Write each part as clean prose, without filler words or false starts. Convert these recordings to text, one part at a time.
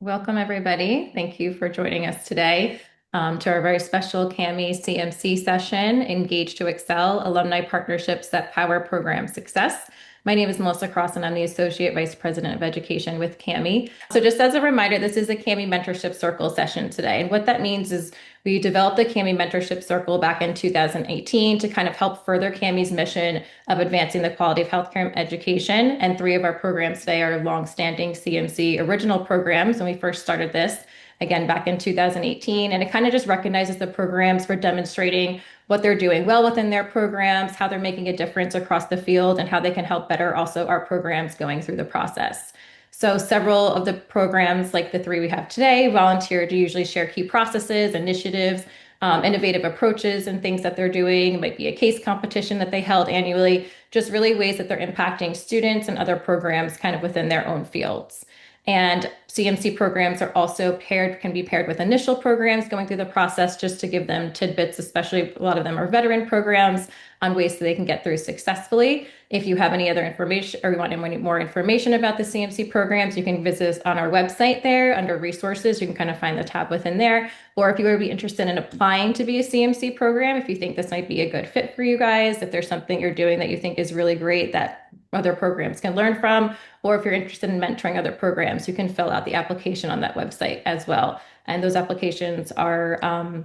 Welcome, everybody. Thank you for joining us today to our very special CAHME CMC session, Engage to Excel, Alumni Partnerships that Power Program Success. My name is Melissa Cross, and I'm the Associate Vice President of Education with CAHME. So just as a reminder, this is a CAHME Mentorship Circle session today. And what that means is we developed the CAHME Mentorship Circle back in 2018 to kind of help further CAHME's mission of advancing the quality of healthcare education. And 3 of our programs today are longstanding CMC original programs when we first started this, again, back in 2018. And it kind of just recognizes the programs for demonstrating what they're doing well within their programs, how they're making a difference across the field, and how they can help better also our programs going through the process. So several of the programs, like the 3 we have today, volunteer to usually share key processes, initiatives, innovative approaches and things that they're doing. It might be a case competition that they held annually, just really ways that they're impacting students and other programs kind of within their own fields. And CMC programs are also can be paired with initial programs going through the process just to give them tidbits, especially a lot of them are veteran programs, on ways that they can get through successfully. If you have any other information or you want any more information about the CMC programs, you can visit us on our website there under resources. You can kind of find the tab within there. Or if you would be interested in applying to be a CMC program, if you think this might be a good fit for you guys, if there's something you're doing that you think is really great that other programs can learn from, or if you're interested in mentoring other programs, you can fill out the application on that website as well. And those applications are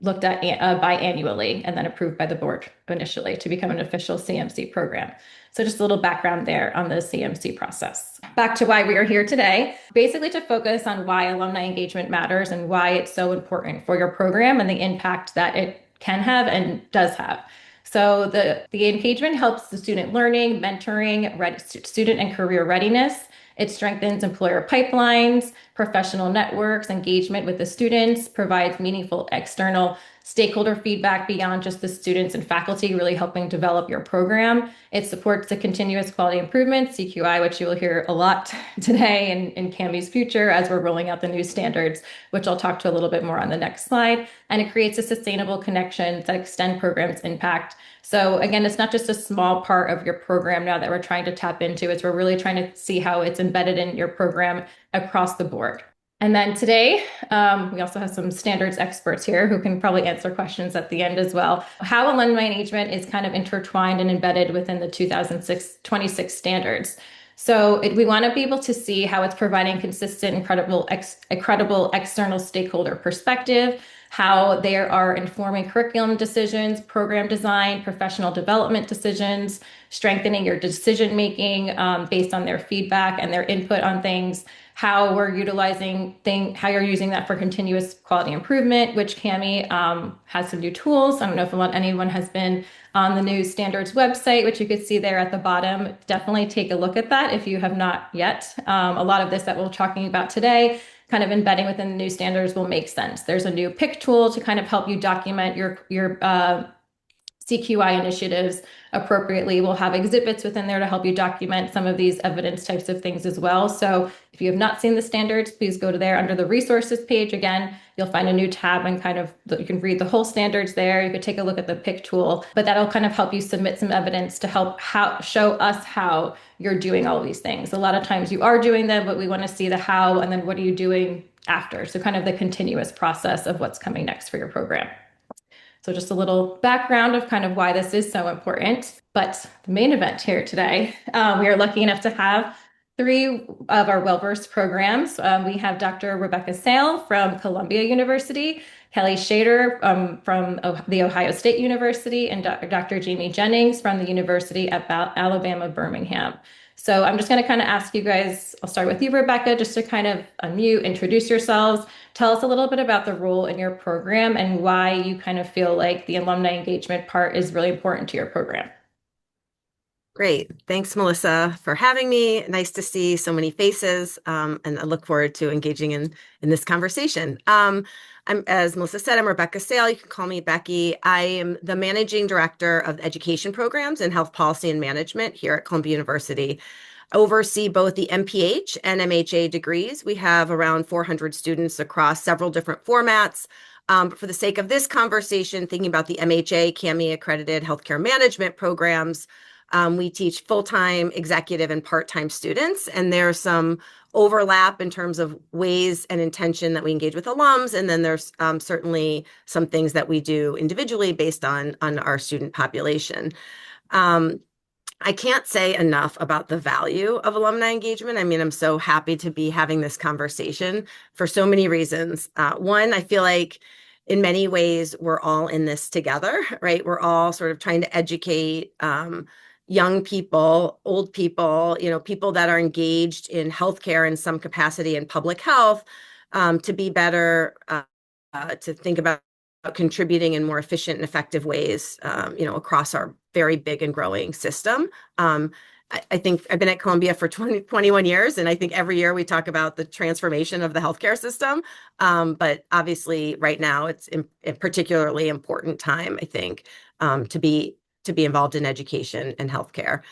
looked at biannually and then approved by the board initially to become an official CMC program. So just a little background there on the CMC process. Back to why we are here today, basically to focus on why alumni engagement matters and why it's so important for your program and the impact that it can have and does have. So the engagement helps the student learning, mentoring, student and career readiness. It strengthens employer pipelines, professional networks, engagement with the students, provides meaningful external stakeholder feedback beyond just the students and faculty, really helping develop your program. It supports the continuous quality improvement, CQI, which you will hear a lot today in CAHME's future as we're rolling out the new standards, which I'll talk to a little bit more on the next slide. And it creates a sustainable connections that extend programs' impact. So again, it's not just a small part of your program now that we're trying to tap into. We're really trying to see how it's embedded in your program across the board. And then today, we also have some standards experts here who can probably answer questions at the end as well. How alumni engagement is kind of intertwined and embedded within the 2026 standards. So we want to be able to see how it's providing consistent and credible external stakeholder perspective, how they are informing curriculum decisions, program design, professional development decisions, strengthening your decision making based on their feedback and their input on things, how you're using that for continuous quality improvement, which CAHME has some new tools. I don't know if anyone has been on the new standards website, which you could see there at the bottom. Definitely take a look at that if you have not yet. A lot of this that we're talking about today, kind of embedding within the new standards, will make sense. There's a new pick tool to kind of help you document your CQI initiatives appropriately. We'll have exhibits within there to help you document some of these evidence types of things as well. So if you have not seen the standards, please go to there under the resources page. Again, you'll find a new tab and you can read the whole standards there. You could take a look at the pick tool, but that'll kind of help you submit some evidence to help show us how you're doing all of these things. A lot of times you are doing them, but we want to see the how and then what are you doing after. So kind of the continuous process of what's coming next for your program. So just a little background of kind of why this is so important. But the main event here today, we are lucky enough to have 3 of our well-versed programs. We have Dr. Rebecca Sale from Columbia University, Kelly Shader from the Ohio State University, and Dr. Jamie Jennings from the University at Alabama, Birmingham. So I'm just going to kind of ask you guys, I'll start with you, Rebecca, just to kind of unmute, introduce yourselves, tell us a little bit about the role in your program and why you kind of feel like the alumni engagement part is really important to your program. Great. Thanks, Melissa, for having me. Nice to see so many faces, and I look forward to engaging in this conversation. As Melissa said, I'm Rebecca Sale. You can call me Becky. I am the Managing Director of Education Programs and Health Policy and Management here at Columbia University. I oversee both the MPH and MHA degrees. We have around 400 students across several different formats, But for the sake of this conversation, thinking about the MHA, CAHME accredited healthcare management programs, we teach full-time, executive, and part-time students, and there's some overlap in terms of ways and intention that we engage with alums, and then there's certainly some things that we do individually based on our student population. Um, I can't say enough about the value of alumni engagement. I mean, I'm so happy to be having this conversation for so many reasons. One, I feel like in many ways we're all in this together, right? We're all sort of trying to educate young people, old people, people that are engaged in healthcare in some capacity in public health, to be better, to think about contributing in more efficient and effective ways, across our very big and growing system. I think I've been at Columbia for 21 years, and I think every year we talk about the transformation of the healthcare system. But obviously, right now, it's a particularly important time, I think, to be involved in education and healthcare.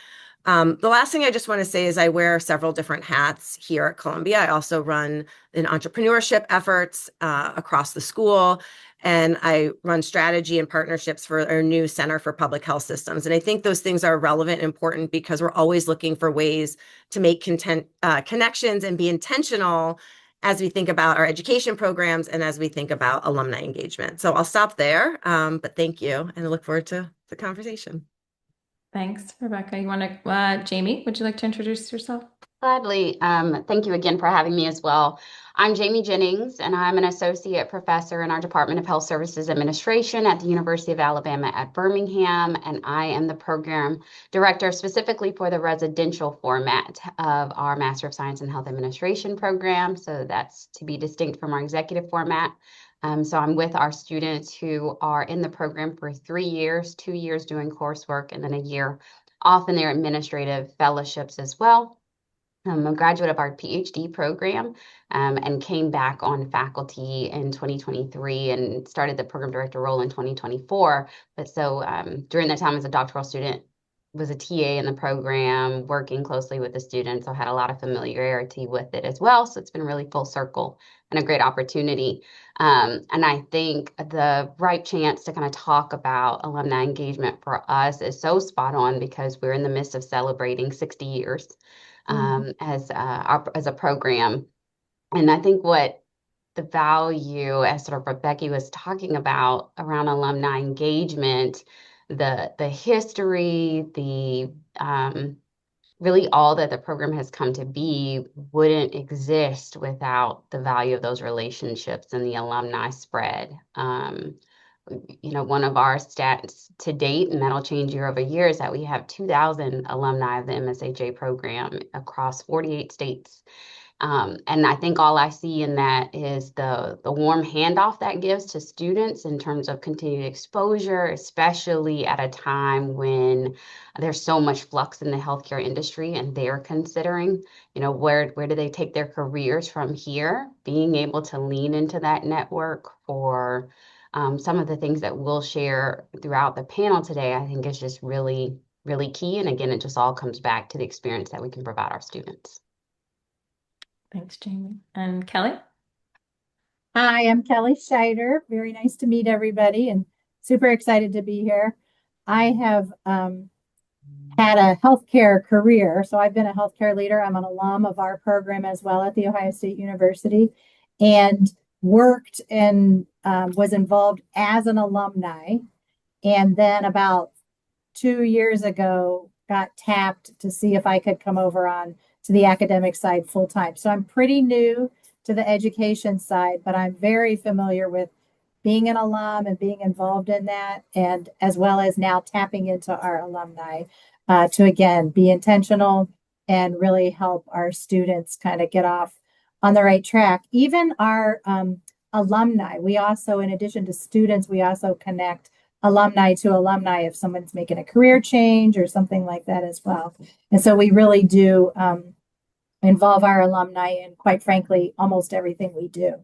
The last thing I just want to say is I wear several different hats here at Columbia. I also run an entrepreneurship efforts across the school, and I run strategy and partnerships for our new Center for Public Health Systems. And I think those things are relevant and important because we're always looking for ways to make connections and be intentional as we think about our education programs and as we think about alumni engagement. So I'll stop there, but thank you, and I look forward to the conversation. Thanks, Rebecca. You want to, Jamie, would you like to introduce yourself? Gladly. Thank you again for having me as well. I'm Jamie Jennings, and I'm an associate professor in our Department of Health Services Administration at the University of Alabama at Birmingham, and I am the program director specifically for the residential format of our Master of Science in Health Administration program. So that's to be distinct from our executive format. So I'm with our students who are in the program for 3 years, 2 years doing coursework, and then a year off in their administrative fellowships as well. I'm a graduate of our PhD program, and came back on faculty in 2023 and started the program director role in 2024. But so during that time as a doctoral student, was a TA in the program, working closely with the students. So I had a lot of familiarity with it as well. So it's been really full circle and a great opportunity. And I think the right chance to kind of talk about alumni engagement for us is so spot on because we're in the midst of celebrating 60 years as a program. And I think what the value, as sort of Rebecca was talking about around alumni engagement, the history, the really all that the program has come to be wouldn't exist without the value of those relationships and the alumni spread. One of our stats to date, and that'll change year over year, is that we have 2,000 alumni of the MSHA program across 48 states. And I think all I see in that is the warm handoff that gives to students in terms of continued exposure, especially at a time when there's so much flux in the healthcare industry and they're considering, where do they take their careers from here? Being able to lean into that network for some of the things that we'll share throughout the panel today, I think is just really, really key. And again, it just all comes back to the experience that we can provide our students. Thanks, Jamie. And Kelly? Hi, I'm Kelly Scheider. Very nice to meet everybody and super excited to be here. I have had a healthcare career. So I've been a healthcare leader. I'm an alum of our program as well at The Ohio State University, and worked and was involved as an alumni. And then about 2 years ago, got tapped to see if I could come over on to the academic side full time. So I'm pretty new to the education side, but I'm very familiar with being an alum and being involved in that, and as well as now tapping into our alumni to again be intentional and really help our students kind of get off on the right track. Even our alumni, we also, in addition to students, we also connect alumni to alumni if someone's making a career change or something like that as well. And so we really do involve our alumni in, quite frankly, almost everything we do.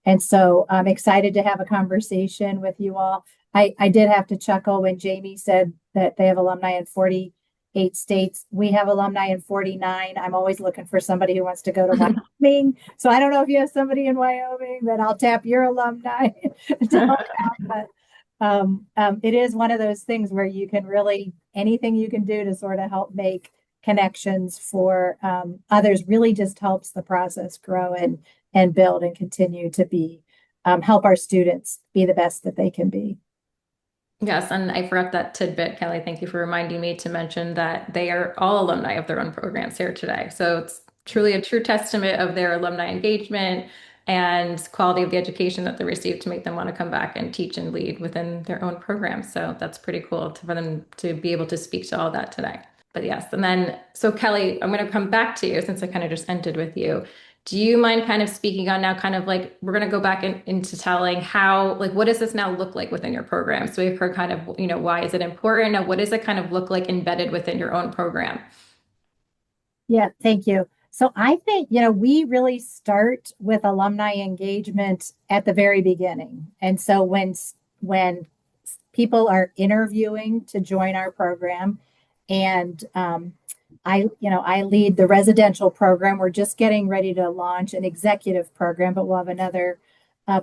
And so I'm excited to have a conversation with you all. I did have to chuckle when Jamie said that they have alumni in 40 states. We have alumni in 49. I'm always looking for somebody who wants to go to Wyoming. So I don't know if you have somebody in Wyoming that I'll tap your alumni to help out. But it is one of those things where you can really, anything you can do to sort of help make connections for others really just helps the process grow and build and continue to be help our students be the best that they can be. Yes, and I forgot that tidbit, Kelly. Thank you for reminding me to mention that they are all alumni of their own programs here today. So it's truly a true testament of their alumni engagement and quality of the education that they receive to make them want to come back and teach and lead within their own programs. So that's pretty cool for them to be able to speak to all that today. But yes, and then, so Kelly, I'm going to come back to you since I kind of just ended with you. Do you mind kind of speaking on now, kind of like, we're going to go back into telling how, like, what does this now look like within your program? So we've heard kind of, why is it important? Now, what does it kind of look like embedded within your own program? Yeah, thank you. So I think, we really start with alumni engagement at the very beginning. And so when people are interviewing to join our program, and I lead the residential program. We're just getting ready to launch an executive program, but we'll have another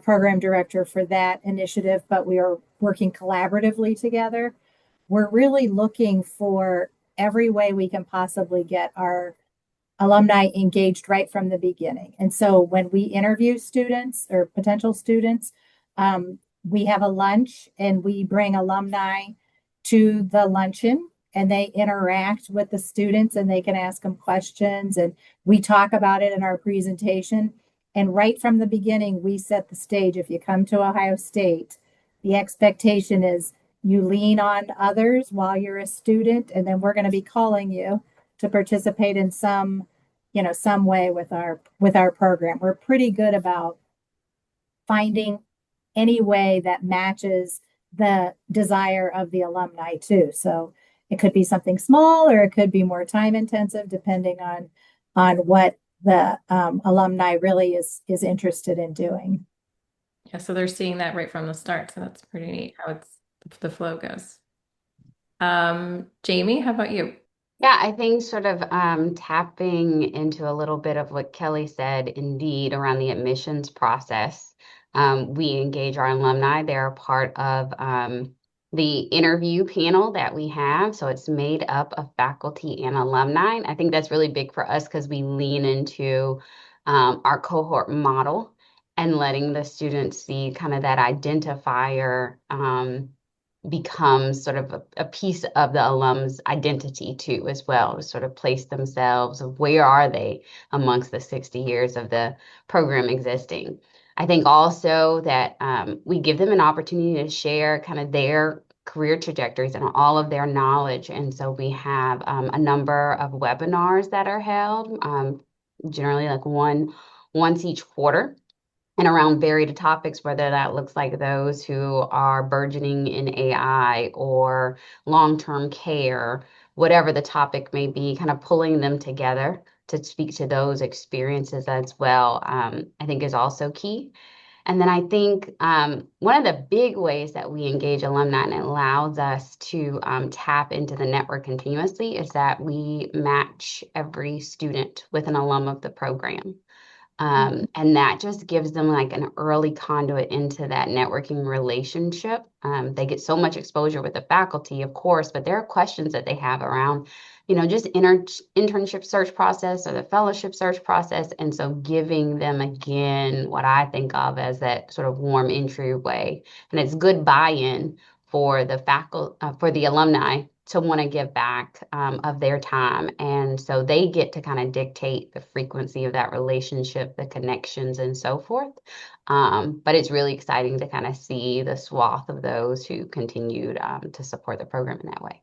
program director for that initiative. But we are working collaboratively together. We're really looking for every way we can possibly get our alumni engaged right from the beginning. And so when we interview students or potential students, we have a lunch and we bring alumni to the luncheon and they interact with the students and they can ask them questions. And we talk about it in our presentation. And right from the beginning, we set the stage. If you come to Ohio State, the expectation is you lean on others while you're a student, and then we're going to be calling you to participate in some way with our program. We're pretty good about finding any way that matches the desire of the alumni too. So it could be something small or it could be more time intensive depending on what the alumni really is interested in doing. Yeah, so they're seeing that right from the start. So that's pretty neat how the flow goes. Jamie, how about you? Yeah, I think sort of tapping into a little bit of what Kelly said, indeed, around the admissions process. We engage our alumni. They're a part of the interview panel that we have. So it's made up of faculty and alumni. I think that's really big for us because we lean into our cohort model and letting the students see kind of that identifier becomes sort of a piece of the alum's identity too, as well, to sort of place themselves of where are they amongst the 60 years of the program existing. I think also that we give them an opportunity to share kind of their career trajectories and all of their knowledge. And so we have a number of webinars that are held, generally like once each quarter, and around varied topics, whether that looks like those who are burgeoning in AI or long-term care, whatever the topic may be, kind of pulling them together to speak to those experiences as well, I think is also key. And then I think one of the big ways that we engage alumni and it allows us to tap into the network continuously is that we match every student with an alum of the program. And that just gives them like an early conduit into that networking relationship. They get so much exposure with the faculty, of course, but there are questions that they have around, just internship search process or the fellowship search process. And so giving them again what I think of as that sort of warm entryway, and it's good buy-in for the for the alumni to want to give back of their time. And so they get to kind of dictate the frequency of that relationship, the connections and so forth. But it's really exciting to kind of see the swath of those who continued to support the program in that way.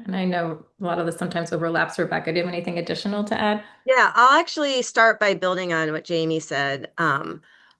And I know a lot of this sometimes overlaps. Rebecca, do you have anything additional to add? Yeah, I'll actually start by building on what Jamie said.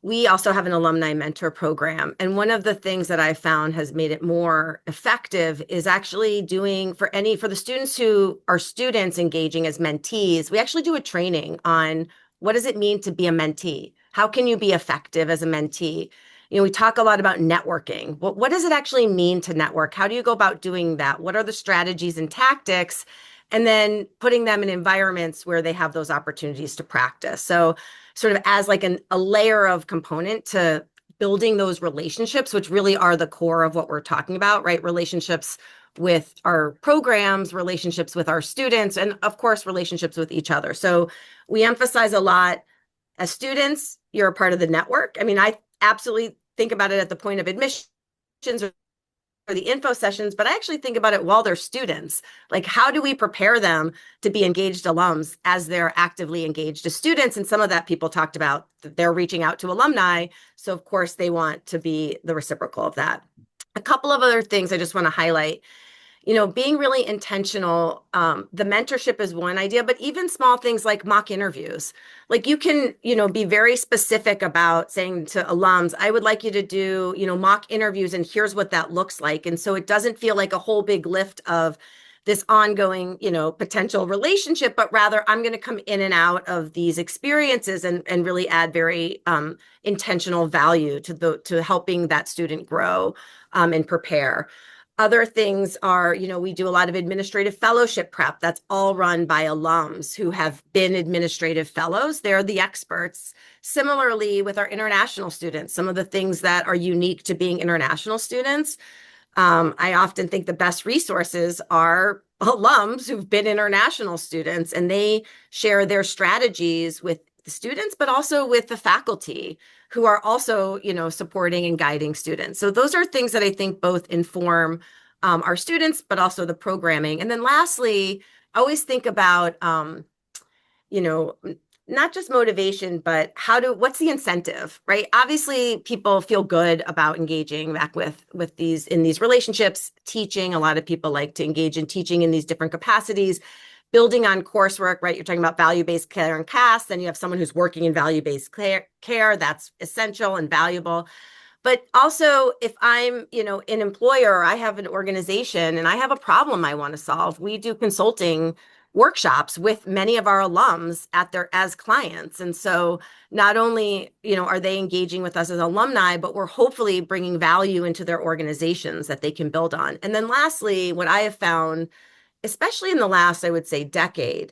We also have an alumni mentor program. And one of the things that I found has made it more effective is actually doing for the students who are students engaging as mentees, we actually do a training on what does it mean to be a mentee? How can you be effective as a mentee? we talk a lot about networking. What does it actually mean to network? How do you go about doing that? What are the strategies and tactics? And then putting them in environments where they have those opportunities to practice. So sort of as like a layer of component to building those relationships, which really are the core of what we're talking about, right? Relationships with our programs, relationships with our students, and of course, relationships with each other. So we emphasize a lot as students, you're a part of the network. I mean, I absolutely think about it at the point of admissions or the info sessions, but I actually think about it while they're students. Like, how do we prepare them to be engaged alums as they're actively engaged as students? And some of that people talked about, they're reaching out to alumni. So of course they want to be the reciprocal of that. A couple of other things I just want to highlight. Being really intentional. The mentorship is one idea, but even small things like mock interviews. Like you can, be very specific about saying to alums, I would like you to do, mock interviews, and here's what that looks like. And so it doesn't feel like a whole big lift of this ongoing, potential relationship, but rather I'm going to come in and out of these experiences and really add very intentional value to helping that student grow and prepare. Other things are, we do a lot of administrative fellowship prep. That's all run by alums who have been administrative fellows. They're the experts. Similarly, with our international students, some of the things that are unique to being international students, I often think the best resources are alums who've been international students, and they share their strategies with the students, but also with the faculty who are also, supporting and guiding students. So those are things that I think both inform our students, but also the programming. And then lastly, I always think about, not just motivation, but what's the incentive, right? Obviously, people feel good about engaging back with in these relationships, teaching. A lot of people like to engage in teaching in these different capacities, building on coursework, right? You're talking about value-based care and CAS, then you have someone who's working in value-based care. That's essential and valuable. But also, if I'm, an employer, or I have an organization and I have a problem I want to solve, we do consulting workshops with many of our alums as clients. And so not only, are they engaging with us as alumni, but we're hopefully bringing value into their organizations that they can build on. And then lastly, what I have found, especially in the last, I would say, decade,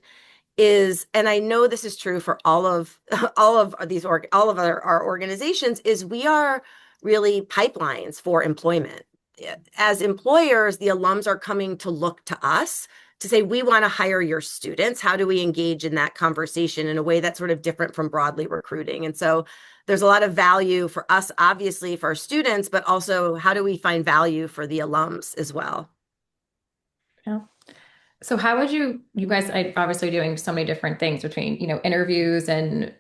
is, and I know this is true for all of our organizations, is we are really pipelines for employment. As employers, the alums are coming to look to us to say, we want to hire your students. How do we engage in that conversation in a way that's sort of different from broadly recruiting? And so there's a lot of value for us, obviously, for our students, but also how do we find value for the alums as well? Yeah. So how would you guys are obviously doing so many different things between, interviews and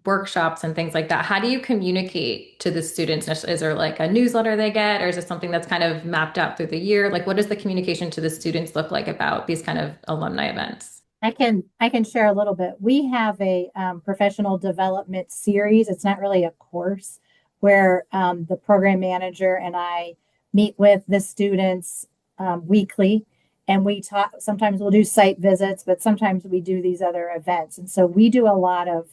workshops and things like that. How do you communicate to the students? Is there like a newsletter they get, or is it something that's kind of mapped out through the year? Like, what does the communication to the students look like about these kind of alumni events? I can share a little bit. We have a professional development series. It's not really a course where the program manager and I meet with the students weekly, and we talk. Sometimes we'll do site visits, but sometimes we do these other events. And so we do a lot of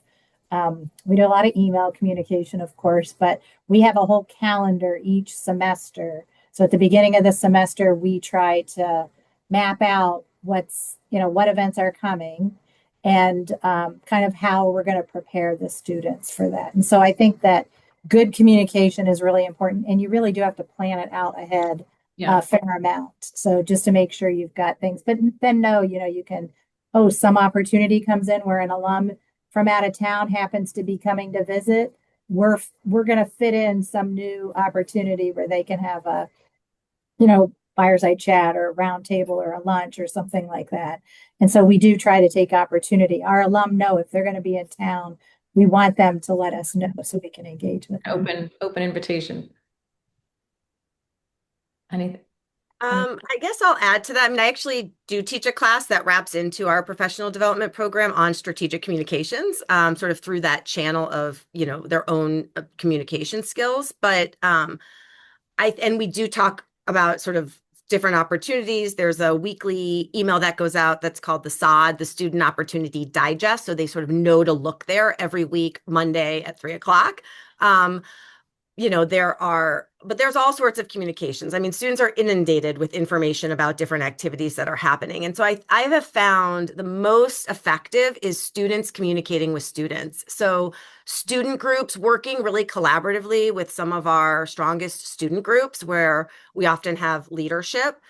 email communication, of course, but we have a whole calendar each semester. So at the beginning of the semester, we try to map out what events are coming, and kind of how we're going to prepare the students for that. And so I think that good communication is really important, and you really do have to plan it out ahead a fair amount. So just to make sure you've got things, but then you can, some opportunity comes in where an alum from out of town happens to be coming to visit. We're going to fit in some new opportunity where they can have a, fireside chat or a round table or a lunch or something like that. And so we do try to take opportunity. Our alum know if they're going to be in town, we want them to let us know so we can engage with them. Open invitation. Anything? I guess I'll add to that. I mean, I actually do teach a class that wraps into our professional development program on strategic communications, sort of through that channel of, their own communication skills. But and we do talk about sort of different opportunities. There's a weekly email that goes out that's called the SOD, the Student Opportunity Digest. So they sort of know to look there every week, Monday at 3:00. there's all sorts of communications. I mean, students are inundated with information about different activities that are happening. And so I have found the most effective is students communicating with students. So student groups working really collaboratively with some of our strongest student groups where we often have leadership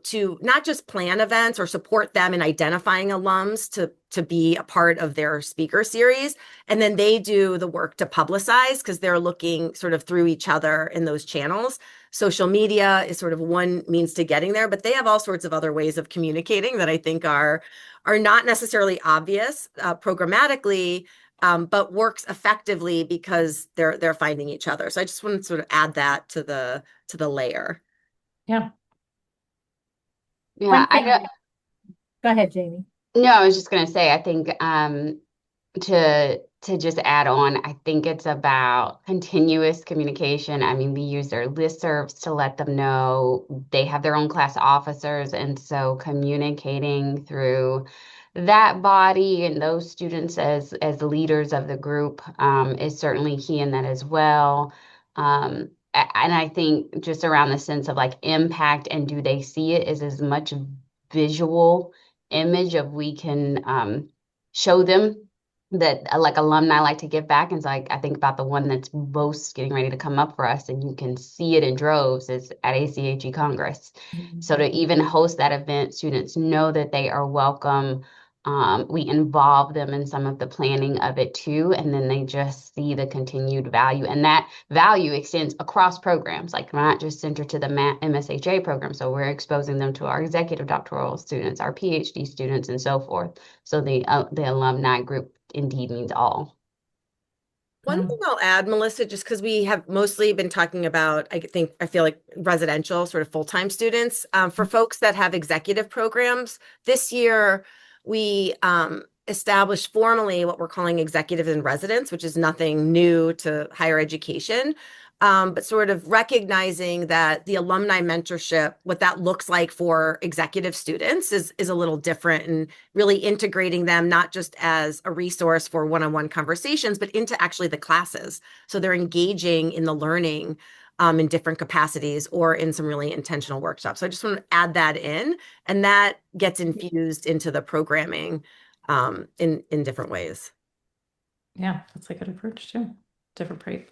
to not just plan events or support them in identifying alums to be a part of their speaker series. And then they do the work to publicize because they're looking sort of through each other in those channels. Social media is sort of one means to getting there, but they have all sorts of other ways of communicating that I think are not necessarily obvious programmatically, but works effectively because they're finding each other. So I just want to sort of add that to the layer. Yeah. Yeah, One I thing, don't. go ahead, Jamie. No, I was just going to say, I think to just add on, I think it's about continuous communication. I mean, we use their listservs to let them know they have their own class officers, and so communicating through that body and those students as leaders of the group is certainly key in that as well. And I think just around the sense of like impact and do they see it is as much visual image of we can show them that like alumni like to give back. And so I think about the one that's most getting ready to come up for us, and you can see it in droves, is at ACHE Congress. So to even host that event, students know that they are welcome. We involve them in some of the planning of it too, and then they just see the continued value. And that value extends across programs, like not just centered to the MSHA program. So we're exposing them to our executive doctoral students, our PhD students, and so forth. So the alumni group indeed means all. One thing I'll add, Melissa, just because we have mostly been talking about, I feel like residential, sort of full-time students. For folks that have executive programs, this year we established formally what we're calling executive in residence, which is nothing new to higher education. But sort of recognizing that the alumni mentorship, what that looks like for executive students is a little different, and really integrating them not just as a resource for one-on-one conversations, but into actually the classes. So they're engaging in the learning in different capacities or in some really intentional workshops. So I just want to add that in, and that gets infused into the programming in different ways. Yeah, that's a good approach too. Different approach.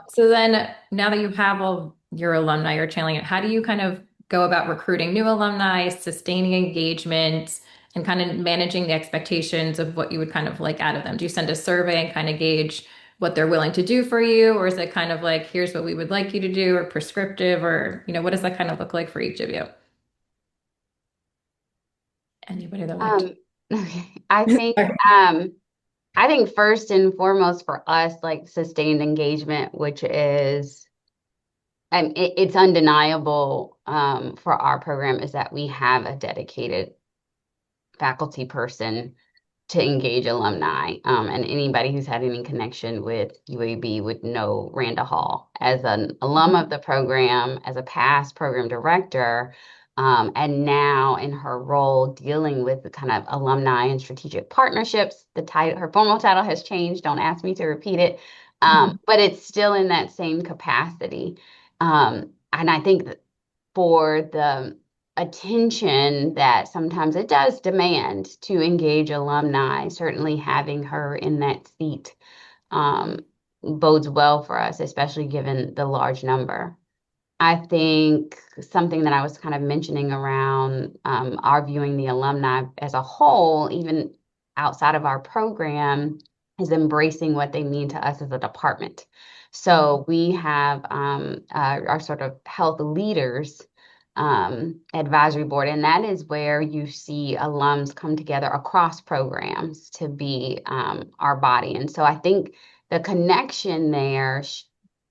So then now that you have all your alumni, you're channeling it, how do you kind of go about recruiting new alumni, sustaining engagement, and kind of managing the expectations of what you would kind of like out of them? Do you send a survey and kind of gauge what they're willing to do for you? Or is it kind of like, here's what we would like you to do, or prescriptive, or, what does that kind of look like for each of you? Anybody that liked? Okay. I think first and foremost for us, like sustained engagement, which is, and it's undeniable for our program, is that we have a dedicated faculty person to engage alumni. And anybody who's had any connection with UAB would know Randa Hall as an alum of the program, as a past program director, and now in her role dealing with the kind of alumni and strategic partnerships. The title, her formal title has changed. Don't ask me to repeat it, but it's still in that same capacity. And I think that for the attention that sometimes it does demand to engage alumni, certainly having her in that seat bodes well for us, especially given the large number. I think something that I was kind of mentioning around our viewing the alumni as a whole, even outside of our program, is embracing what they mean to us as a department. So we have our sort of health leaders advisory board, and that is where you see alums come together across programs to be our body. And so I think the connection there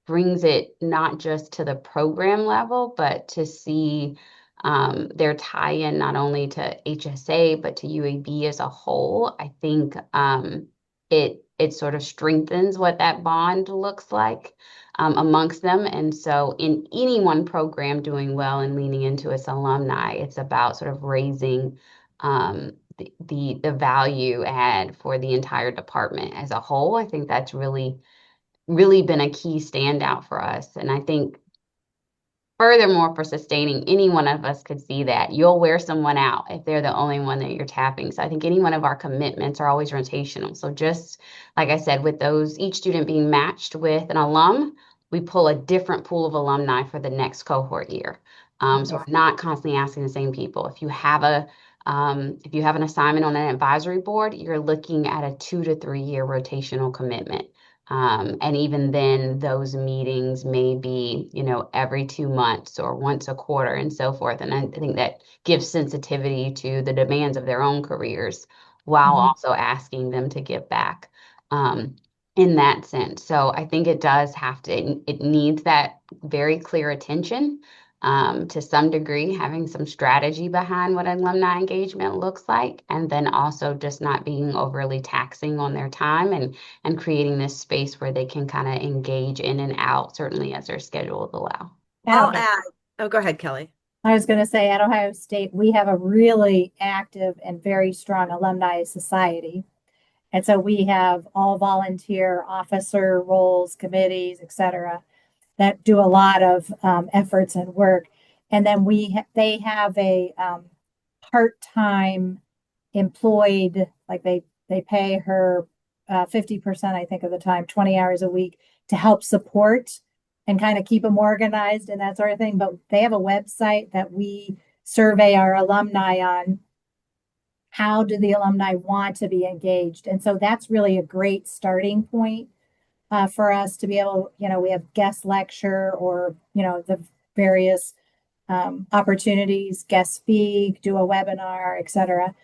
brings it not just to the program level, but to see their tie-in not only to HSA, but to UAB as a whole. I think it sort of strengthens what that bond looks like amongst them. And so in any one program doing well and leaning into its alumni, it's about sort of raising the value add for the entire department as a whole. I think that's really really been a key standout for us. And I think furthermore, for sustaining, any one of us could see that. You'll wear someone out if they're the only one that you're tapping. So I think any one of our commitments are always rotational. So just like I said, with those, each student being matched with an alum, we pull a different pool of alumni for the next cohort year. So we're not constantly asking the same people. If you have an assignment on an advisory board, you're looking at a 2 to 3 year rotational commitment. And even then, those meetings may be, every 2 months or once a quarter and so forth. And I think that gives sensitivity to the demands of their own careers while also asking them to give back in that sense. So I think it does it needs that very clear attention to some degree, having some strategy behind what alumni engagement looks like, and then also just not being overly taxing on their time and creating this space where they can kind of engage in and out, certainly as their schedules allow. I'll add, oh, go ahead, Kelly. I was going to say at Ohio State, we have a really active and very strong alumni society. And so we have all volunteer officer roles, committees, et cetera, that do a lot of efforts and work. And then they have a part-time employed, like they pay her 50%, I think, of the time, 20 hours a week to help support and kind of keep them organized and that sort of thing. But they have a website that we survey our alumni on. How do the alumni want to be engaged? And so that's really a great starting point for us to be able, we have guest lecture or, the various opportunities, guest speak, do a webinar, et cetera,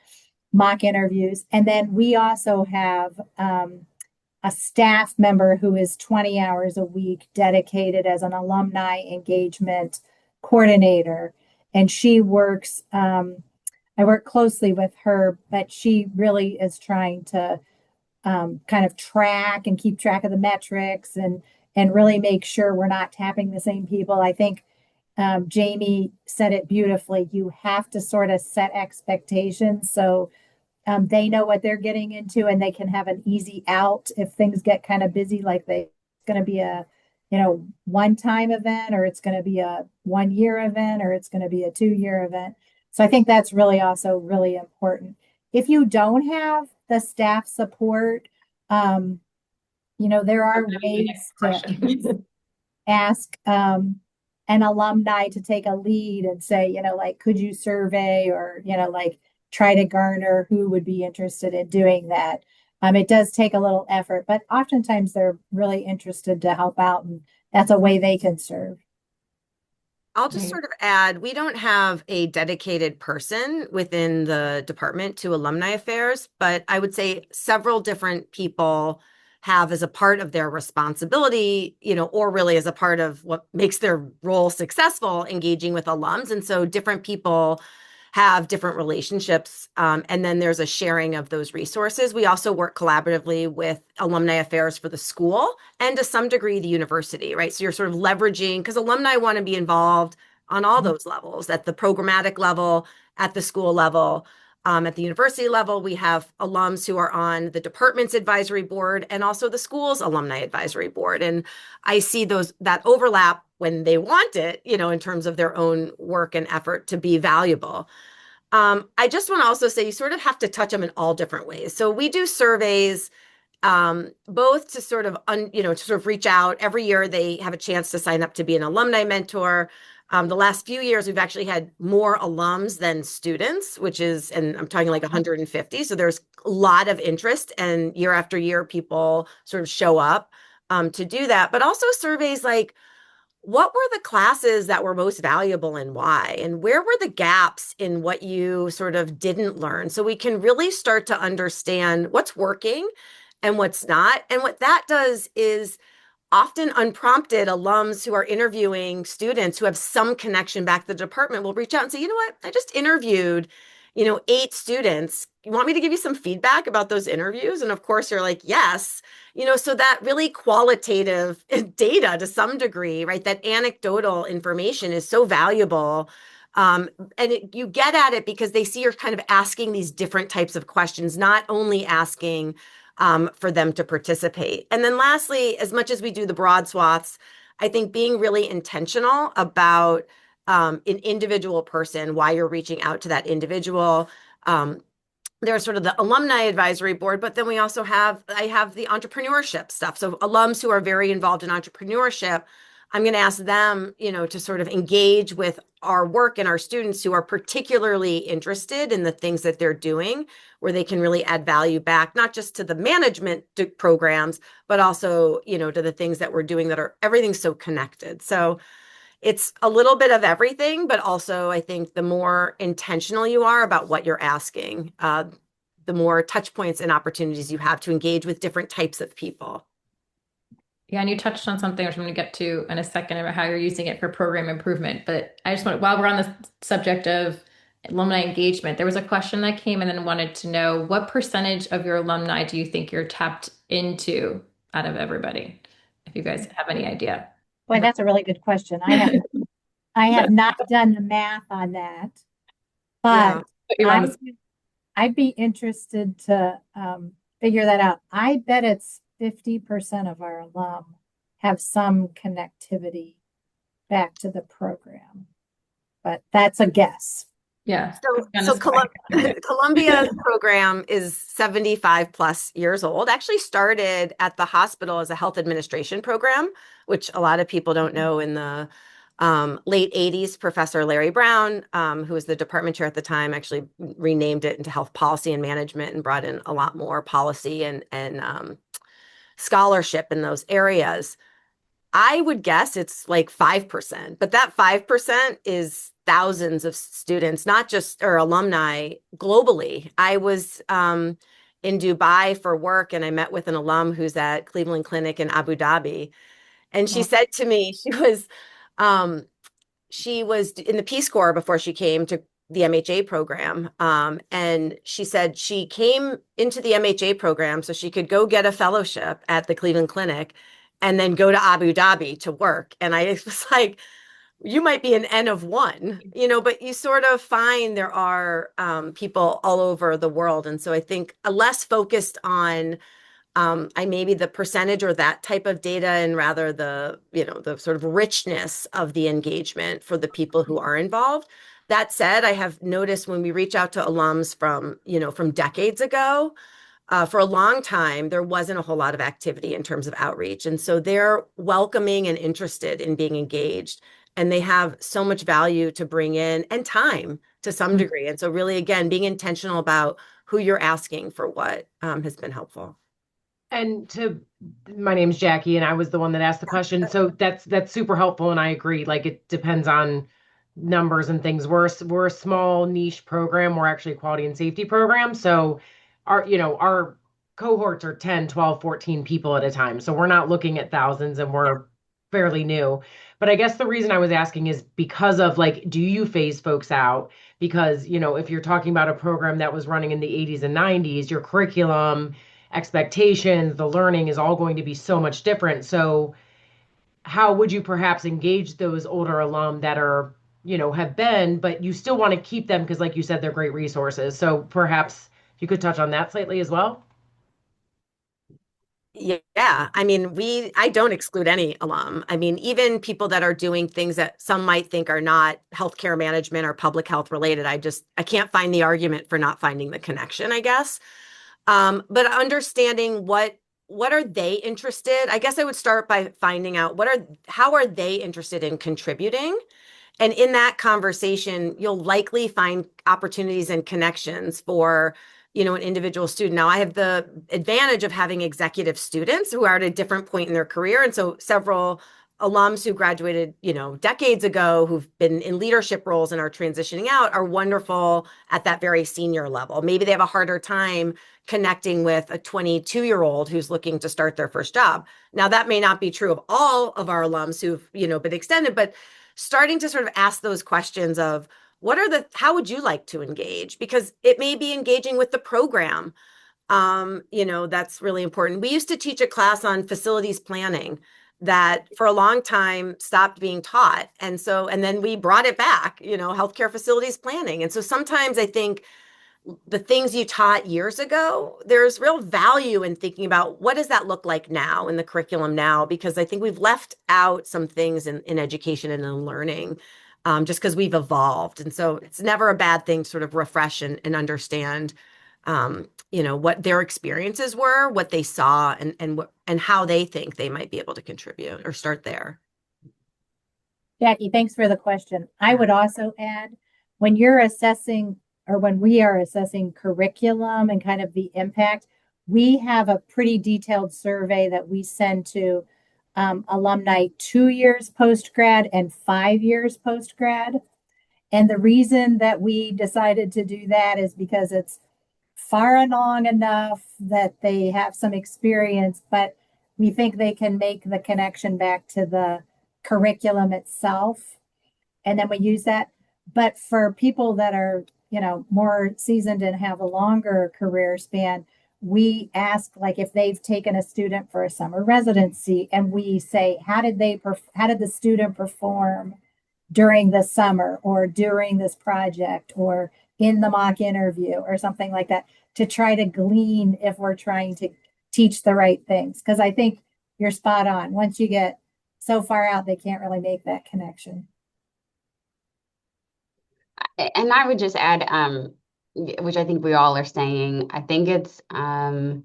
mock interviews. And then we also have a staff member who is 20 hours a week dedicated as an alumni engagement coordinator. And she works, I work closely with her, but she really is trying to kind of track and keep track of the metrics and really make sure we're not tapping the same people. I think Jamie said it beautifully. You have to sort of set expectations so they know what they're getting into and they can have an easy out if things get kind of busy, like it's going to be a one-time event, or it's going to be a 1 year event, or it's going to be a 2 year event. So I think that's really also really important. If you don't have the staff support, there are ways to ask an alumni to take a lead and say, like, could you survey or, like try to garner who would be interested in doing that. It does take a little effort, but oftentimes they're really interested to help out, and that's a way they can serve. I'll just sort of add, we don't have a dedicated person within the department to alumni affairs, but I would say several different people have as a part of their responsibility, or really as a part of what makes their role successful, engaging with alums. And so different people have different relationships. And then there's a sharing of those resources. We also work collaboratively with alumni affairs for the school and to some degree the university, right? So you're sort of leveraging, because alumni want to be involved on all those levels, at the programmatic level, at the school level, at the university level. We have alums who are on the department's advisory board and also the school's alumni advisory board. And I see that overlap when they want it, in terms of their own work and effort to be valuable. I just want to also say you sort of have to touch them in all different ways. So we do surveys, both to sort of, to sort of reach out. Every year they have a chance to sign up to be an alumni mentor. The last few years, we've actually had more alums than students, and I'm talking like 150. So there's a lot of interest, and year after year, people sort of show up to do that. But also surveys like, what were the classes that were most valuable and why? And where were the gaps in what you sort of didn't learn? So we can really start to understand what's working and what's not. And what that does is often unprompted alums who are interviewing students who have some connection back to the department will reach out and say, you know what, I just interviewed, 8 students. You want me to give you some feedback about those interviews? And of course you're like, yes, so that really qualitative data to some degree, right? That anecdotal information is so valuable. And you get at it because they see you're kind of asking these different types of questions, not only asking for them to participate. And then lastly, as much as we do the broad swaths, I think being really intentional about an individual person, why you're reaching out to that individual. There's sort of the alumni advisory board, but then I have the entrepreneurship stuff. So alums who are very involved in entrepreneurship, I'm going to ask them, to sort of engage with our work and our students who are particularly interested in the things that they're doing, where they can really add value back, not just to the management programs, but also, to the things that we're doing that are everything's so connected. So it's a little bit of everything, but also I think the more intentional you are about what you're asking, the more touch points and opportunities you have to engage with different types of people. Yeah, and you touched on something which I'm going to get to in a second about how you're using it for program improvement. But I just want, while we're on the subject of alumni engagement, there was a question that came in and wanted to know what percentage of your alumni do you think you're tapped into out of everybody? If you guys have any idea. Boy, that's a really good question. I have not done the math on that, Yeah. but I'd be interested to figure that out. I bet it's 50% of our alum have some connectivity back to the program, but that's a guess. Yeah. So Columbia's program is 75 plus years old. Actually started at the hospital as a health administration program, which a lot of people don't know. In the late 80s, Professor Larry Brown, who was the department chair at the time, actually renamed it into health policy and management and brought in a lot more policy and scholarship in those areas. I would guess it's like 5%, but that 5% is thousands of students, not just or alumni globally. I was in Dubai for work and I met with an alum who's at Cleveland Clinic in Abu Dhabi. And she said to me, she was in the Peace Corps before she came to the MHA program. And she said she came into the MHA program so she could go get a fellowship at the Cleveland Clinic and then go to Abu Dhabi to work. And I was like, you might be an N of one, but you sort of find there are people all over the world. And so I think less focused on maybe the percentage or that type of data and rather the sort of richness of the engagement for the people who are involved. That said, I have noticed when we reach out to alums from decades ago, for a long time, there wasn't a whole lot of activity in terms of outreach. And so they're welcoming and interested in being engaged. And they have so much value to bring in and time to some degree. And so really, again, being intentional about who you're asking for what has been helpful. And my name's Jackie, and I was the one that asked the question. So that's super helpful, and I agree. Like it depends on numbers and things. We're a small niche program. We're actually a quality and safety program. So our cohorts are 10, 12, 14 people at a time. So we're not looking at thousands, and we're fairly new. But I guess the reason I was asking is because of do you phase folks out? Because, if you're talking about a program that was running in the 80s and 90s, your curriculum, expectations, the learning is all going to be so much different. So how would you perhaps engage those older alum that are, have been, but you still want to keep them because like you said, they're great resources. So perhaps you could touch on that slightly as well. Yeah. I mean, I don't exclude any alum. I mean, even people that are doing things that some might think are not healthcare management or public health related. I can't find the argument for not finding the connection, I guess. But understanding what are they interested? I guess I would start by finding out how are they interested in contributing? And in that conversation, you'll likely find opportunities and connections for, an individual student. Now, I have the advantage of having executive students who are at a different point in their career. And so several alums who graduated, decades ago, who've been in leadership roles and are transitioning out are wonderful at that very senior level. Maybe they have a harder time connecting with a 22-year-old who's looking to start their first job. Now, that may not be true of all of our alums who've, been extended, but starting to sort of ask those questions of how would you like to engage? Because it may be engaging with the program. That's really important. We used to teach a class on facilities planning that for a long time stopped being taught. And then we brought it back, healthcare facilities planning. And so sometimes I think the things you taught years ago, there's real value in thinking about what does that look like now in the curriculum now, because I think we've left out some things in education and in learning just because we've evolved. And so it's never a bad thing to sort of refresh and understand, what their experiences were, what they saw, and how they think they might be able to contribute or start there. Jackie, thanks for the question. I would also add, when you're assessing or when we are assessing curriculum and kind of the impact, we have a pretty detailed survey that we send to alumni 2 years post grad and 5 years post grad. And the reason that we decided to do that is because it's far along enough that they have some experience, but we think they can make the connection back to the curriculum itself. And then we use that. But for people that are, more seasoned and have a longer career span, we ask like if they've taken a student for a summer residency and we say, how did the student perform during the summer or during this project or in the mock interview or something like that, to try to glean if we're trying to teach the right things. Because I think you're spot on. Once you get so far out, they can't really make that connection. And I would just add, which I think we all are saying, I think it's a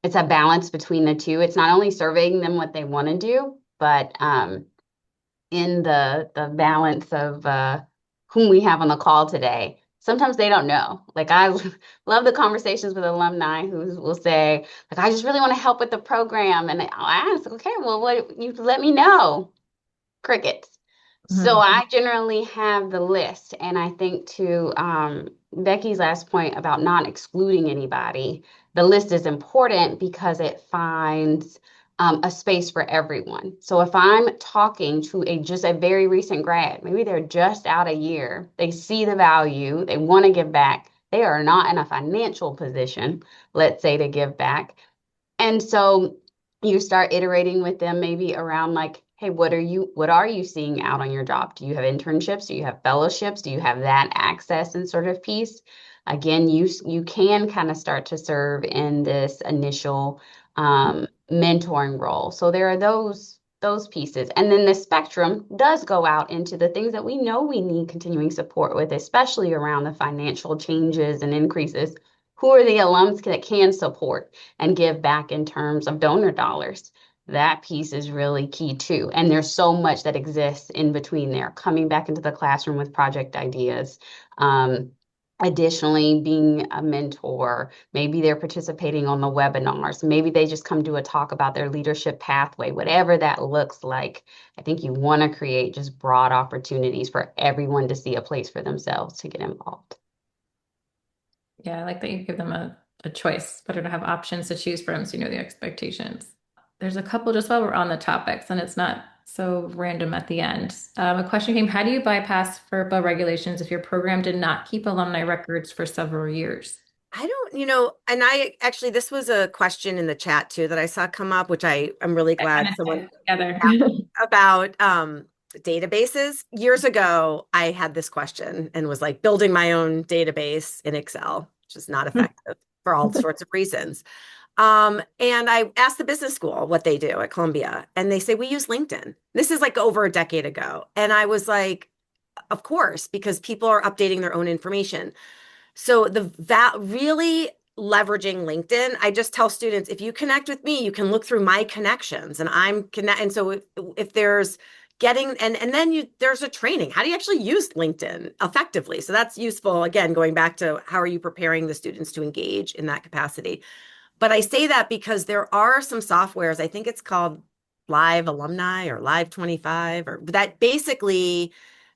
balance between the two. It's not only surveying them what they want to do, but in the balance of whom we have on the call today, sometimes they don't know. Like I love the conversations with alumni who will say, like, I just really want to help with the program. And I'll ask, okay, well, what you let me know. Crickets. So I generally have the list. And I think to Becky's last point about not excluding anybody, the list is important because it finds a space for everyone. So if I'm talking to just a very recent grad, maybe they're just out a year, they see the value, they want to give back, they are not in a financial position, let's say, to give back. And so you start iterating with them maybe around like, hey, what are you seeing out on your job? Do you have internships? Do you have fellowships? Do you have that access and sort of piece? Again, you can kind of start to serve in this initial mentoring role. So there are those pieces. And then the spectrum does go out into the things that we know we need continuing support with, especially around the financial changes and increases. Who are the alums that can support and give back in terms of donor dollars? That piece is really key too. And there's so much that exists in between there, coming back into the classroom with project ideas. Additionally, being a mentor, maybe they're participating on the webinars, maybe they just come do a talk about their leadership pathway, whatever that looks like. I think you want to create just broad opportunities for everyone to see a place for themselves to get involved. Yeah, I like that you give them a choice, better to have options to choose from so you know the expectations. There's a couple just while we're on the topics, and it's not so random at the end. A question came, how do you bypass FERPA regulations if your program did not keep alumni records for several years? I don't, and this was a question in the chat too that I saw come up, which I'm really glad someone together about databases. Years ago, I had this question and was like building my own database in Excel, which is not effective for all sorts of reasons. And I asked the business school what they do at Columbia, and they say, we use LinkedIn. This is like over a decade ago. And I was like, of course, because people are updating their own information. So really leveraging LinkedIn, I just tell students, if you connect with me, you can look through my connections and And so if there's and then there's a training. How do you actually use LinkedIn effectively? So that's useful. Again, going back to how are you preparing the students to engage in that capacity? But I say that because there are some softwares, I think it's called Live Alumni or Live 25, or that basically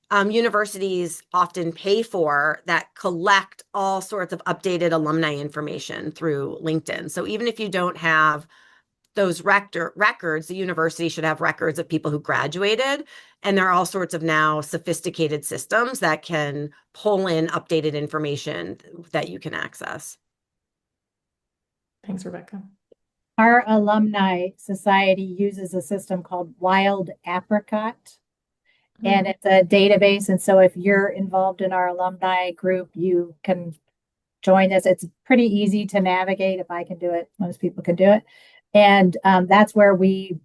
universities often pay for, that collect all sorts of updated alumni information through LinkedIn. So even if you don't have those records, the university should have records of people who graduated. And there are all sorts of now sophisticated systems that can pull in updated information that you can access. Thanks, Rebecca. Our alumni society uses a system called Wild Apricot, and it's a database. And so if you're involved in our alumni group, you can join this. It's pretty easy to navigate. If I can do it, most people can do it. And that's where we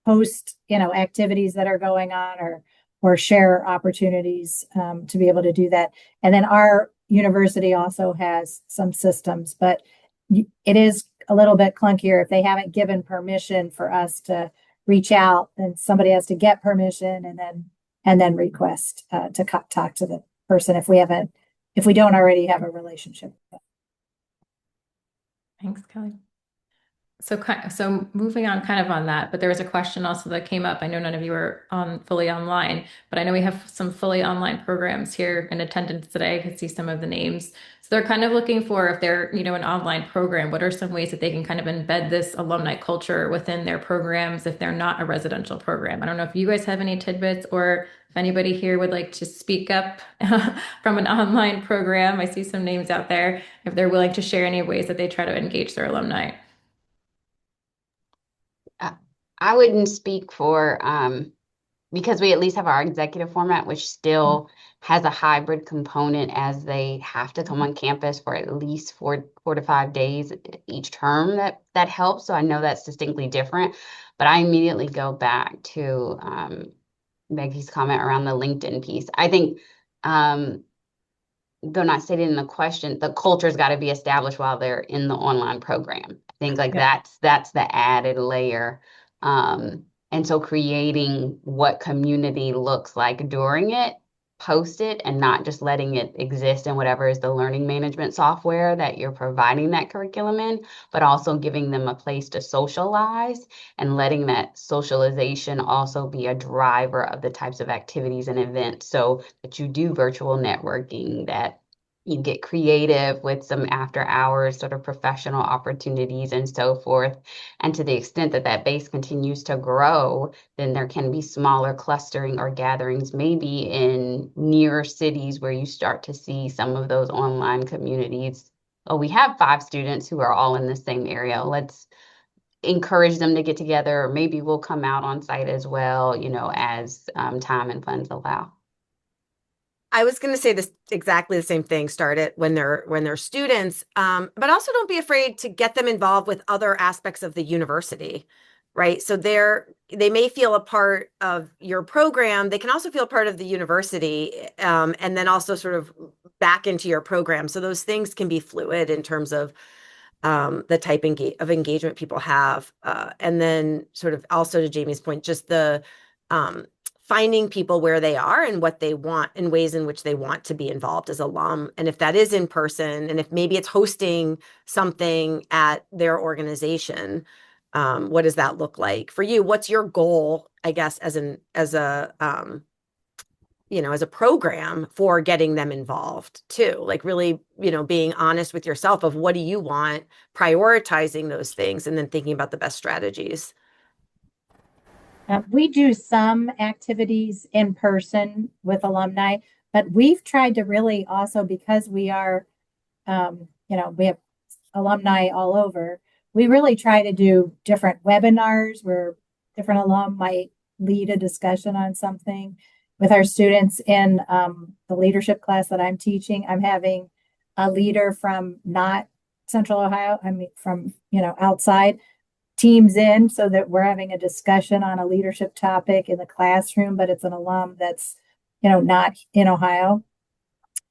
post, activities that are going on, or share opportunities to be able to do that. And then our university also has some systems, but it is a little bit clunkier. If they haven't given permission for us to reach out, then somebody has to get permission and then request to talk to the person if we don't already have a relationship. Thanks, Kelly. So moving on kind of on that, but there was a question also that came up. I know none of you are fully online, but I know we have some fully online programs here in attendance today. I could see some of the names. So they're kind of looking for, if they're, an online program, what are some ways that they can kind of embed this alumni culture within their programs if they're not a residential program? I don't know if you guys have any tidbits, or if anybody here would like to speak up from an online program. I see some names out there, if they're willing to share any ways that they try to engage their alumni. I wouldn't speak for, because we at least have our executive format, which still has a hybrid component, as they have to come on campus for at least 4 to 5 days each term. That helps. So I know that's distinctly different, but I immediately go back to Becky's comment around the LinkedIn piece. I think, though not stated in the question, the culture's got to be established while they're in the online program. I think that's the added layer. And so creating what community looks like during it, post it, and not just letting it exist in whatever is the learning management software that you're providing that curriculum in, but also giving them a place to socialize and letting that socialization also be a driver of the types of activities and events, so that you do virtual networking, that you get creative with some after hours sort of professional opportunities and so forth. And to the extent that that base continues to grow, then there can be smaller clustering or gatherings, maybe in near cities, where you start to see some of those online communities. Oh, we have 5 students who are all in the same area. Let's encourage them to get together, or maybe we'll come out on site as well, as time and funds allow. I was going to say this exactly the same thing. Start it when they're students, but also don't be afraid to get them involved with other aspects of the university, right? So they may feel a part of your program. They can also feel part of the university, and then also sort of back into your program. So those things can be fluid in terms of the type of engagement people have, and then sort of also to Jamie's point, just the finding people where they are and what they want and ways in which they want to be involved as alum. And if that is in person, and if maybe it's hosting something at their organization, what does that look like for you? What's your goal, I guess, as a program for getting them involved too? Like really, being honest with yourself of what do you want, prioritizing those things, and then thinking about the best strategies. We do some activities in person with alumni, but we've tried to really also, because we are, we have alumni all over, we really try to do different webinars where different alum might lead a discussion on something. With our students in the leadership class that I'm teaching, I'm having a leader from not Central Ohio, from, outside, teams in, so that we're having a discussion on a leadership topic in the classroom, but it's an alum that's, not in Ohio.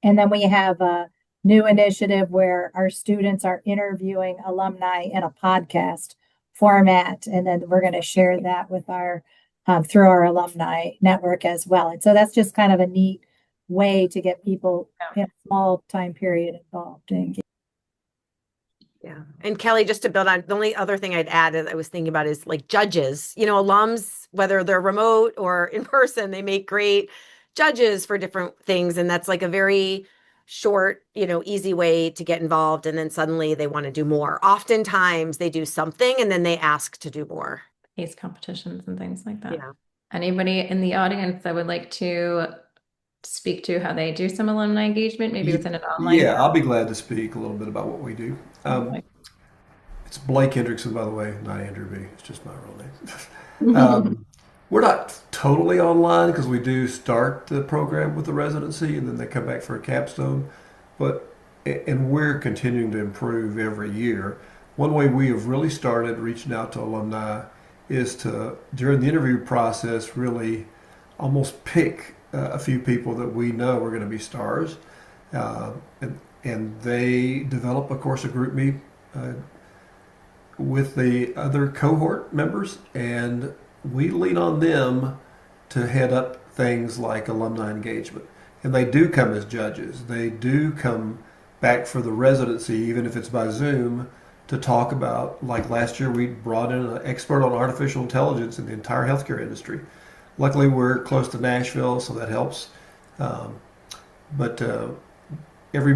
And then we have a new initiative where our students are interviewing alumni in a podcast format. And then we're going to share that with through our alumni network as well. And so that's just kind of a neat way to get people in a small time period involved. Yeah. And Kelly, just to build on, the only other thing I'd add that I was thinking about is like judges, alums, whether they're remote or in person, they make great judges for different things. And that's like a very short, easy way to get involved. And then suddenly they want to do more. Oftentimes they do something and then they ask to do more. Case competitions and things like that. Yeah. Anybody in the audience that would like to speak to how they do some alumni engagement, maybe within an online? Yeah, I'll be glad to speak a little bit about what we do. It's Blake Hendrickson, by the way, not Andrew B. It's just my real name. We're not totally online because we do start the program with the residency and then they come back for a capstone. But and we're continuing to improve every year. One way we have really started reaching out to alumni is to, during the interview process, really almost pick a few people that we know are going to be stars. Uh, and they develop, of course, a group me uh, with the other cohort members, and we lean on them to head up things like alumni engagement. And they do come as judges. They do come back for the residency, even if it's by Zoom, to talk about, like last year, we brought in an expert on artificial intelligence in the entire healthcare industry. Luckily, we're close to Nashville, so that helps. Um, but every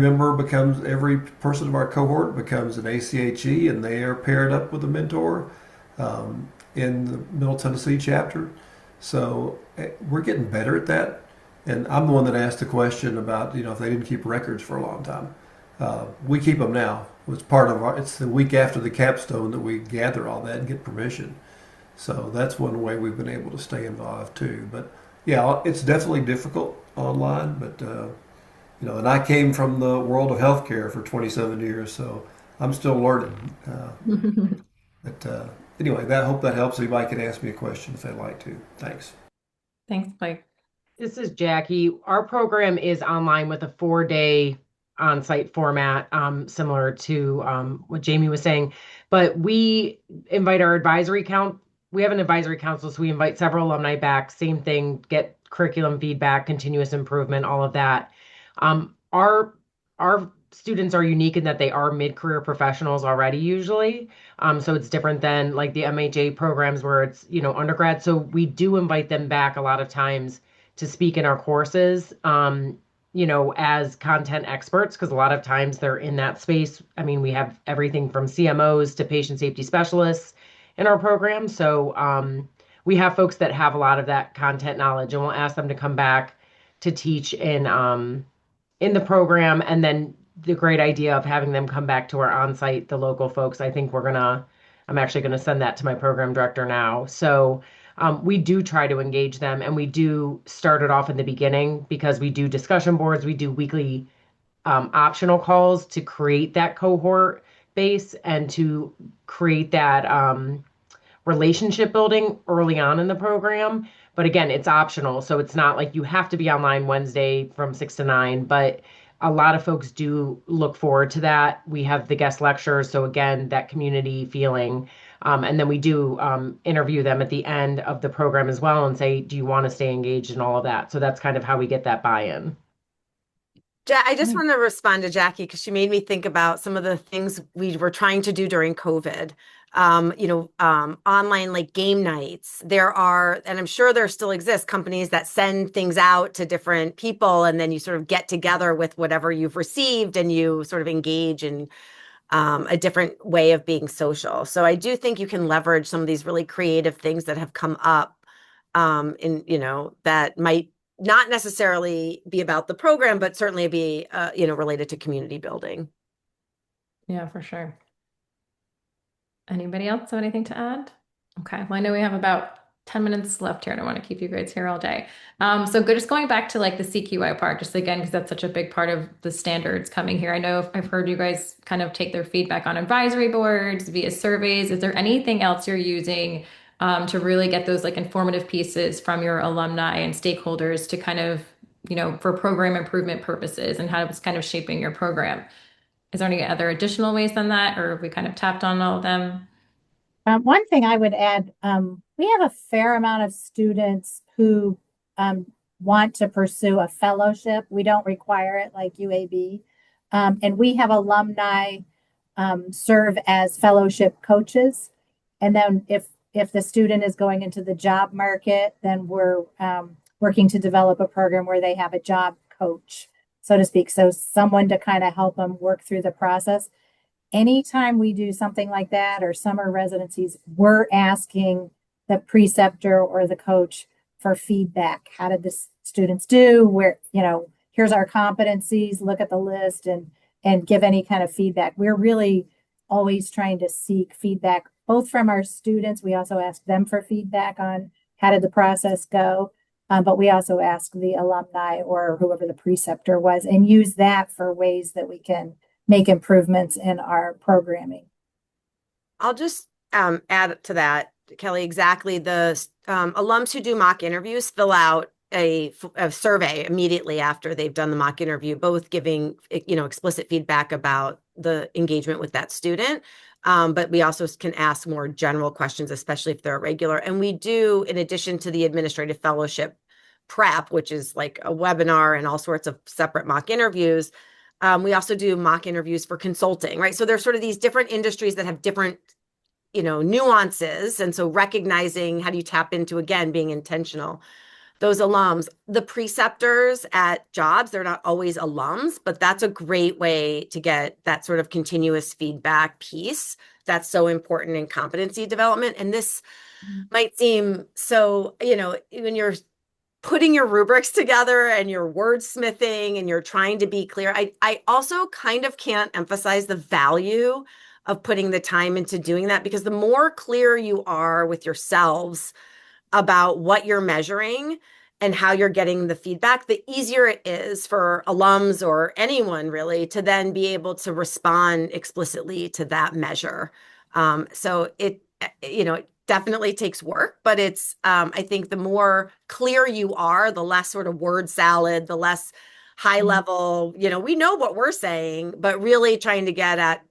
person of our cohort becomes an ACHE, and they are paired up with a mentor in the Middle Tennessee chapter. So we're getting better at that. And I'm the one that asked the question about, if they didn't keep records for a long time. We keep them now. It's the week after the capstone that we gather all that and get permission. So that's one way we've been able to stay involved too. But yeah, it's definitely difficult online, but and I came from the world of healthcare for 27 years, so I'm still learning. But anyway, hope that helps. Anybody can ask me a question if they'd like to. Thanks. Thanks, Mike. This is Jackie. Our program is online with a 4-day on-site format, similar to what Jamie was saying. But we invite our advisory count. We have an advisory council, so we invite several alumni back. Same thing, get curriculum feedback, continuous improvement, all of that. Our students are unique in that they are mid-career professionals already usually. So it's different than like the MHA programs where it's, undergrad. So we do invite them back a lot of times to speak in our courses, as content experts, because a lot of times they're in that space. I mean, we have everything from CMOs to patient safety specialists in our program. So we have folks that have a lot of that content knowledge, and we'll ask them to come back to teach in the program. And then the great idea of having them come back to our on-site, the local folks, I'm actually gonna send that to my program director now. So we do try to engage them, and we do start it off in the beginning because we do discussion boards, we do weekly optional calls to create that cohort base and to create that relationship building early on in the program. But again, it's optional. So it's not like you have to be online Wednesday from 6 to 9, but a lot of folks do look forward to that. We have the guest lectures. So again, that community feeling. And then we do interview them at the end of the program as well and say, do you want to stay engaged in all of that? So that's kind of how we get that buy-in. I just want to respond to Jackie because she made me think about some of the things we were trying to do during COVID. Online like game nights. There are, and I'm sure there still exist, companies that send things out to different people, and then you sort of get together with whatever you've received and you sort of engage in a different way of being social. So I do think you can leverage some of these really creative things that have come up that might not necessarily be about the program, but certainly be, related to community building. Yeah, for sure. Anybody else have anything to add? Okay, well, I know we have about 10 minutes left here. I don't want to keep you guys here all day. So just going back to like the CQI part, just again, because that's such a big part of the standards coming here. I know I've heard you guys kind of take their feedback on advisory boards, via surveys. Is there anything else you're using to really get those like informative pieces from your alumni and stakeholders to kind of, for program improvement purposes and how it's kind of shaping your program? Is there any other additional ways than that, or have we kind of tapped on all of them? One thing I would add, we have a fair amount of students who want to pursue a fellowship. We don't require it like UAB. And we have alumni serve as fellowship coaches. And then if the student is going into the job market, then we're working to develop a program where they have a job coach, so to speak. So someone to kind of help them work through the process. Anytime we do something like that or summer residencies, we're asking the preceptor or the coach for feedback. How did the students do? Where, here's our competencies, look at the list and give any kind of feedback. We're really always trying to seek feedback, both from our students. We also ask them for feedback on how did the process go. But we also ask the alumni or whoever the preceptor was and use that for ways that we can make improvements in our programming. I'll just add to that, Kelly, exactly. The alums who do mock interviews fill out a survey immediately after they've done the mock interview, both giving, explicit feedback about the engagement with that student. But we also can ask more general questions, especially if they're regular. And we do, in addition to the administrative fellowship prep, which is like a webinar and all sorts of separate mock interviews, we also do mock interviews for consulting, right? So there's sort of these different industries that have different, nuances. And so recognizing how do you tap into, again, being intentional. Those alums, the preceptors at jobs, they're not always alums, but that's a great way to get that sort of continuous feedback piece that's so important in competency development. And this might seem so, when you're putting your rubrics together and you're wordsmithing and you're trying to be clear, I also kind of can't emphasize the value of putting the time into doing that, because the more clear you are with yourselves about what you're measuring and how you're getting the feedback, the easier it is for alums or anyone really to then be able to respond explicitly to that measure. So it definitely takes work, but it's, I think the more clear you are, the less sort of word salad, the less high level, we know what we're saying, but really trying to get at,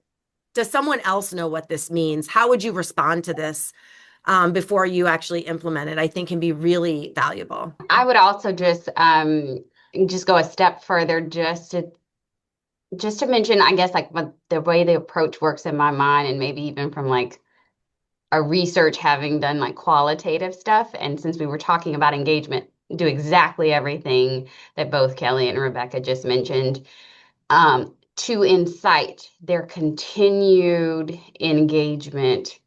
does someone else know what this means? How would you respond to this before you actually implement it? I think can be really valuable. I would also just go a step further, just to mention, I guess, like what the way the approach works in my mind, and maybe even from like a research having done like qualitative stuff. And since we were talking about engagement, do exactly everything that both Kelly and Rebecca just mentioned, to incite their continued engagement.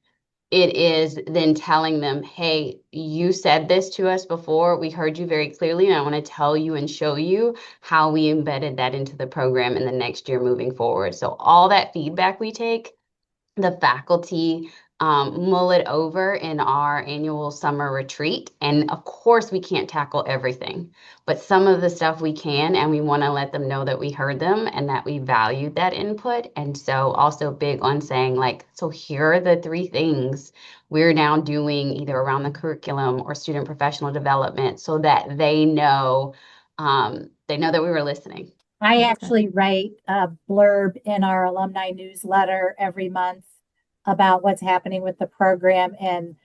It is then telling them, hey, you said this to us before. We heard you very clearly, and I want to tell you and show you how we embedded that into the program in the next year moving forward. So all that feedback we take, the faculty mull it over in our annual summer retreat. And of course, we can't tackle everything, but some of the stuff we can, and we want to let them know that we heard them and that we valued that input. And so also big on saying like, so here are the 3 things we're now doing either around the curriculum or student professional development, so that they know that we were listening. I actually write a blurb in our alumni newsletter every month about what's happening with the program. And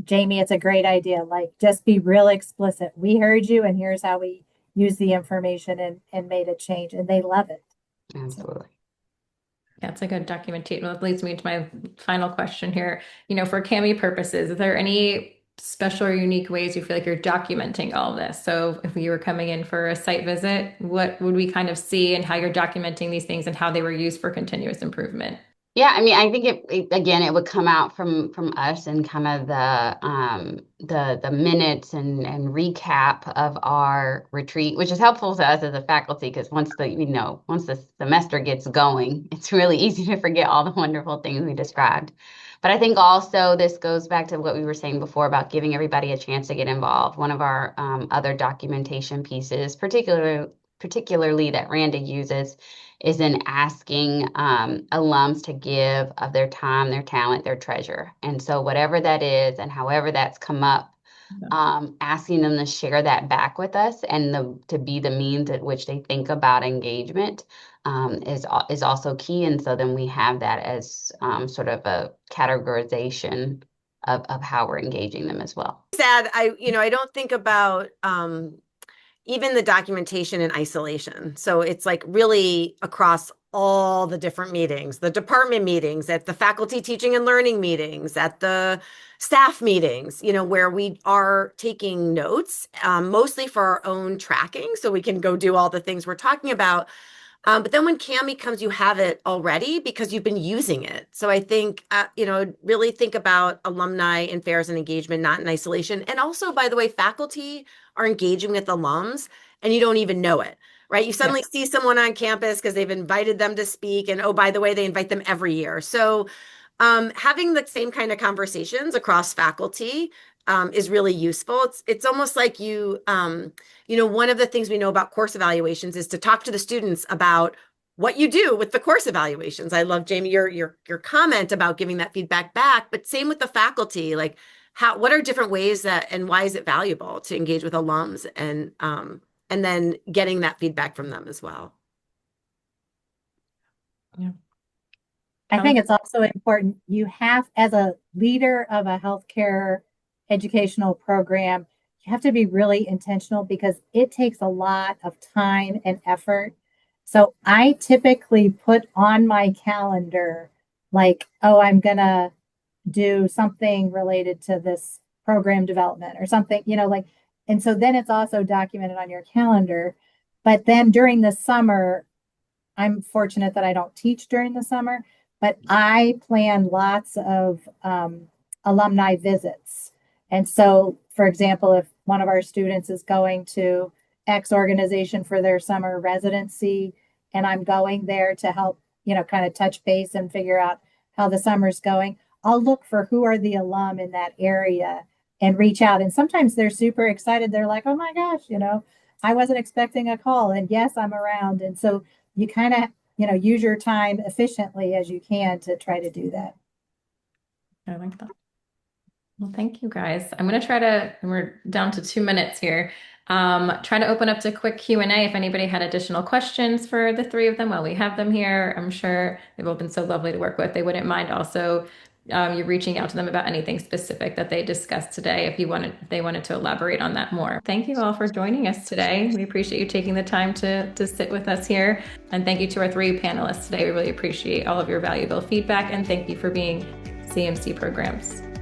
Jamie, it's a great idea. Like, just be real explicit. We heard you, and here's how we use the information and made a change. And they love it. Absolutely. That's a good documentation. That leads me to my final question here. For CAHME purposes, is there any special or unique ways you feel like you're documenting all of this? So if you were coming in for a site visit, what would we kind of see and how you're documenting these things and how they were used for continuous improvement? Yeah, I mean, I think it would come out from us and kind of the minutes and recap of our retreat, which is helpful to us as a faculty, because once the semester gets going, it's really easy to forget all the wonderful things we described. But I think also this goes back to what we were saying before about giving everybody a chance to get involved. One of our other documentation pieces, particularly that Randa uses, is in asking alums to give of their time, their talent, their treasure. And so whatever that is and however that's come up, asking them to share that back with us and to be the means at which they think about engagement is also key. And so then we have that as sort of a categorization of how we're engaging them as well. Sad, I don't think about even the documentation in isolation. So it's like really across all the different meetings, the department meetings, at the faculty teaching and learning meetings, at the staff meetings, where we are taking notes, mostly for our own tracking, so we can go do all the things we're talking about. But then when CAHME comes, you have it already because you've been using it. So I think, really think about alumni affairs and engagement, not in isolation. And also, by the way, faculty are engaging with alums and you don't even know it, right? You suddenly see someone on campus because they've invited them to speak. And oh, by the way, they invite them every year. So having the same kind of conversations across faculty is really useful. It's almost like one of the things we know about course evaluations is to talk to the students about what you do with the course evaluations. I love, Jamie, your comment about giving that feedback back, but same with the faculty, like what are different ways that, and why is it valuable to engage with alums, and then getting that feedback from them as well. Yeah. I think it's also important. You have, as a leader of a healthcare educational program, you have to be really intentional because it takes a lot of time and effort. So I typically put on my calendar, like, oh, I'm going to do something related to this program development or something, like, and so then it's also documented on your calendar. But then during the summer, I'm fortunate that I don't teach during the summer, but I plan lots of alumni visits. And so, for example, if one of our students is going to X organization for their summer residency, and I'm going there to help, kind of touch base and figure out how the summer's going, I'll look for who are the alum in that area and reach out. And sometimes they're super excited. They're like, oh my gosh, I wasn't expecting a call. And yes, I'm around. And so you kind of, use your time efficiently as you can to try to do that. I like that. Well, thank you guys. I'm going to try to, we're down to 2 minutes here. Try to open up to quick Q&A if anybody had additional questions for the three of them while we have them here. I'm sure they've all been so lovely to work with. They wouldn't mind also you reaching out to them about anything specific that they discussed today if they wanted to elaborate on that more. Thank you all for joining us today. We appreciate you taking the time to sit with us here. And thank you to our three panelists today. We really appreciate all of your valuable feedback, and thank you for being CMC programs.